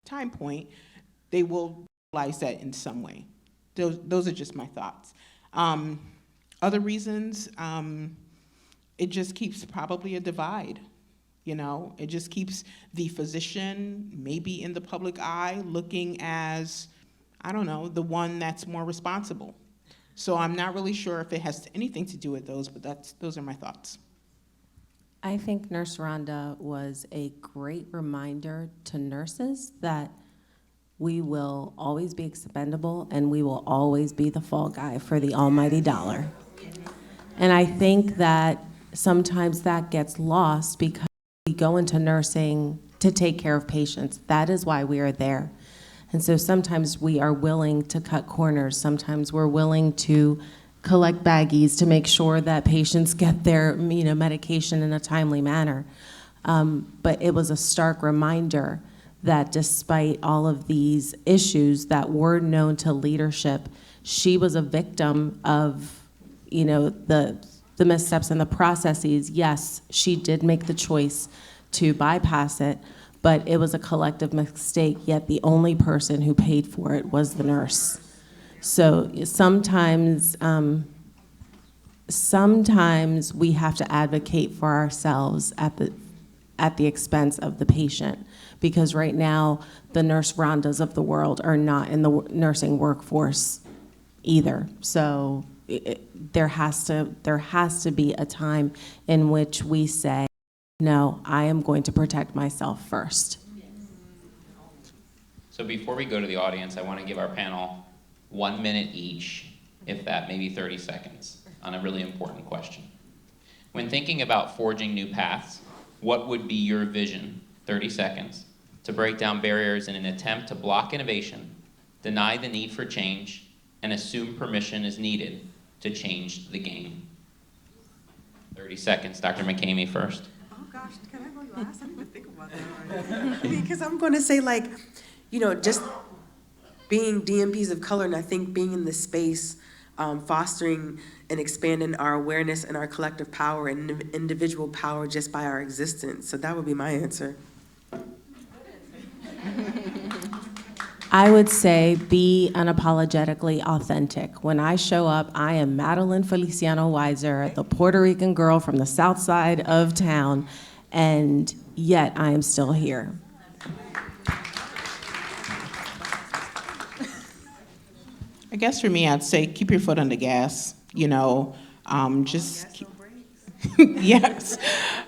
time point, they will realize that in some way. Those are just my thoughts. Other reasons, it just keeps probably a divide. It just keeps the physician maybe in the public eye looking as, I don't know, the one that's more responsible. So I'm not really sure if it has anything to do with those, but those are my thoughts. I think Nurse Rhonda was a great reminder to nurses that we will always be expendable and we will always be the fall guy for the almighty dollar. And I think that sometimes that gets lost because we go into nursing to take care of patients. That is why we are there. And so sometimes we are willing to cut corners. Sometimes we're willing to collect baggies to make sure that patients get their medication in a timely manner. But it was a stark reminder that despite all of these issues that were known to leadership, she was a victim of, the missteps and the processes. Yes, she did make the choice to bypass it, but it was a collective mistake, yet the only person who paid for it was the nurse. So sometimes we have to advocate for ourselves at the expense of the patient, because right now the nurse Rhondas of the world are not in the nursing workforce either. So there has to be a time in which we say, no, I am going to protect myself first. So before we go to the audience, I want to give our panel 1 minute each, if that, maybe 30 seconds, on a really important question. When thinking about forging new paths, what would be your vision, 30 seconds, to break down barriers in an attempt to block innovation, deny the need for change, and assume permission is needed to change the game? 30 seconds. Dr. McCamey first. Oh gosh, can I go last? I didn't even think about that. Because I'm going to say, just being DMPs of color, and I think being in this space, fostering and expanding our awareness and our collective power and individual power just by our existence. So that would be my answer. I would say be unapologetically authentic. When I show up, I am Madeline Feliciano-Weiser, the Puerto Rican girl from the south side of town, and yet I am still here. I guess for me, I'd say keep your foot on the gas, just keep, yes,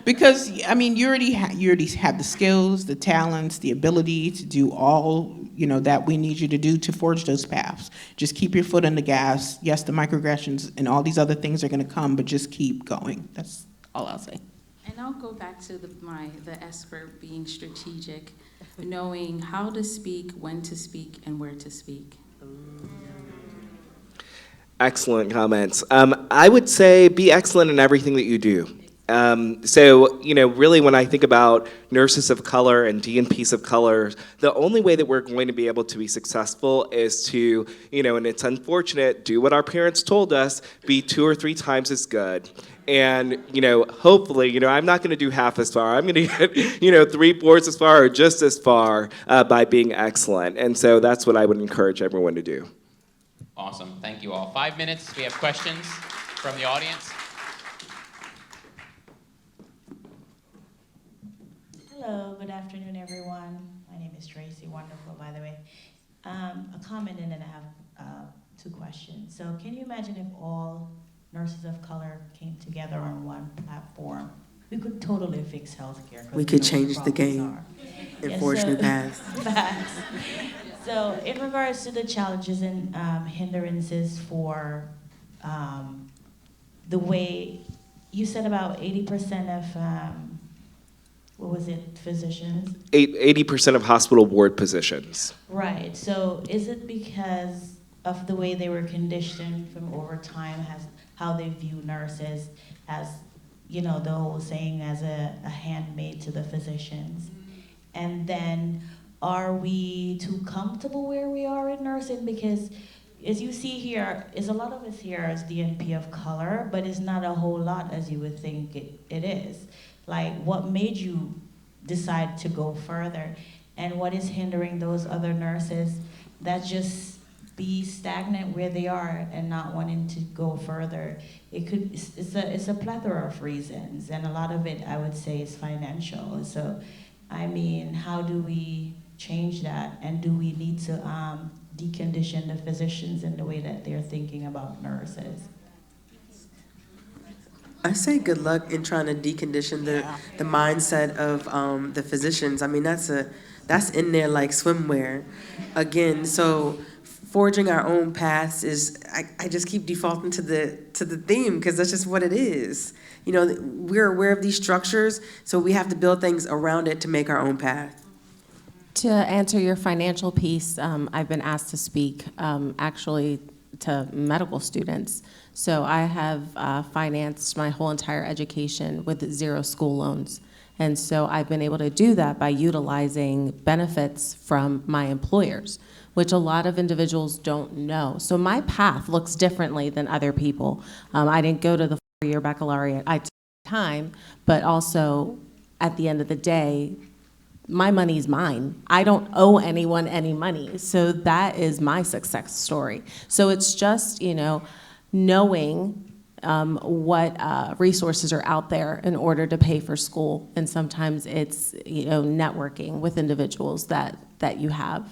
because I mean you already have the skills, the talents, the ability to do all that we need you to do to forge those paths. Just keep your foot on the gas. Yes, the microaggressions and all these other things are going to come, but just keep going. That's all I'll say. And I'll go back to the S for being strategic, knowing how to speak, when to speak, and where to speak. Excellent comments. I would say be excellent in everything that you do. Really when I think about nurses of color and DNPs of color, the only way that we're going to be able to be successful is to, and it's unfortunate, do what our parents told us, be 2 or 3 times as good. And, hopefully, I'm not going to do half as far. I'm going to get, 3/4 as far or just as far by being excellent. And so that's what I would encourage everyone to do. Awesome. Thank you all. 5 minutes. We have questions from the audience. Hello, good afternoon, everyone. My name is Tracy, wonderful, by the way. A comment and then I have 2 questions. So can you imagine if all nurses of color came together on one platform? We could totally fix healthcare. We could change the game. Unfortunately, pass. So in regards to the challenges and hindrances for the way, you said about 80% of, what was it, physicians? 80% of hospital board positions. Right, so is it because of the way they were conditioned from over time, how they view nurses as, the whole saying as a handmaid to the physicians? And then are we too comfortable where we are in nursing? Because as you see here, is a lot of us here as DNP of color, but it's not a whole lot as you would think it is. Like, what made you decide to go further? And what is hindering those other nurses that just be stagnant where they are and not wanting to go further? It's a plethora of reasons, and a lot of it, I would say, is financial. So, I mean, how do we change that? And do we need to decondition the physicians in the way that they're thinking about nurses? I say good luck in trying to decondition the mindset of the physicians. I mean, that's in there like swimwear. Again, so forging our own paths is, I just keep defaulting to the theme because that's just what it is. We're aware of these structures, so we have to build things around it to make our own path. To answer your financial piece, I've been asked to speak actually to medical students. So I have financed my whole entire education with 0 school loans. And so I've been able to do that by utilizing benefits from my employers, which a lot of individuals don't know. So my path looks differently than other people. I didn't go to the 4-year baccalaureate. I took time, but also at the end of the day, my money's mine. I don't owe anyone any money. So that is my success story. So it's just, knowing what resources are out there in order to pay for school. And sometimes it's, networking with individuals that you have.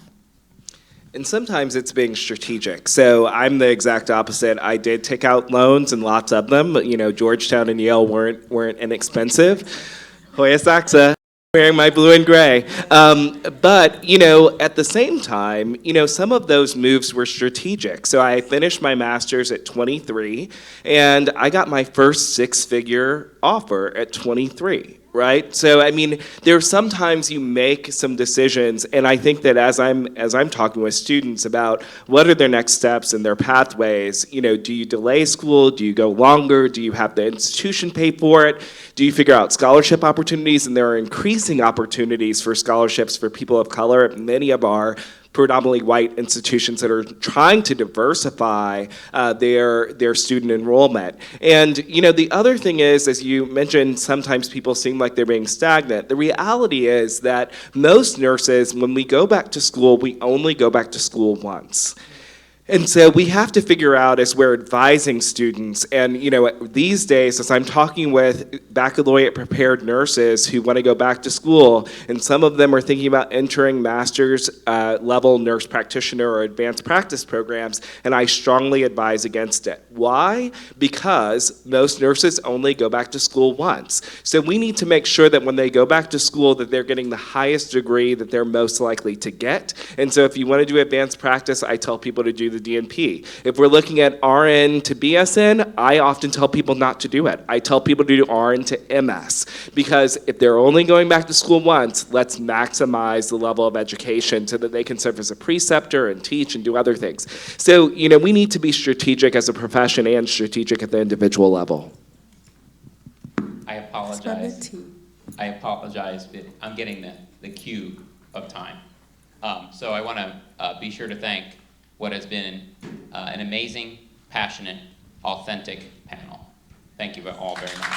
And sometimes it's being strategic. So I'm the exact opposite. I did take out loans and lots of them. But, Georgetown and Yale weren't inexpensive. Hoya Saxa. Wearing my blue and gray. But, at the same time, some of those moves were strategic. So I finished my master's at 23, and I got my first 6-figure offer at 23, right? So, I mean, there's sometimes you make some decisions, and I think that as I'm talking with students about what are their next steps and their pathways, do you delay school? Do you go longer? Do you have the institution pay for it? Do you figure out scholarship opportunities? And there are increasing opportunities for scholarships for people of color at many of our predominantly white institutions that are trying to diversify their student enrollment. And the other thing is, as you mentioned, sometimes people seem like they're being stagnant. The reality is that most nurses, when we go back to school, we only go back to school once. And so we have to figure out as we're advising students, and these days as I'm talking with baccalaureate prepared nurses who want to go back to school, and some of them are thinking about entering master's level nurse practitioner or advanced practice programs, and I strongly advise against it. Why? Because most nurses only go back to school once. So we need to make sure that when they go back to school that they're getting the highest degree that they're most likely to get. And so if you want to do advanced practice, I tell people to do the DNP. If we're looking at RN to BSN, I often tell people not to do it. I tell people to do RN to MS, because if they're only going back to school once, let's maximize the level of education so that they can serve as a preceptor and teach and do other things. So, we need to be strategic as a profession and strategic at the individual level. I apologize. But I'm getting the cue of time. So I want to be sure to thank what has been an amazing, passionate, authentic panel. Thank you all very much.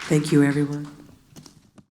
Thank you, everyone.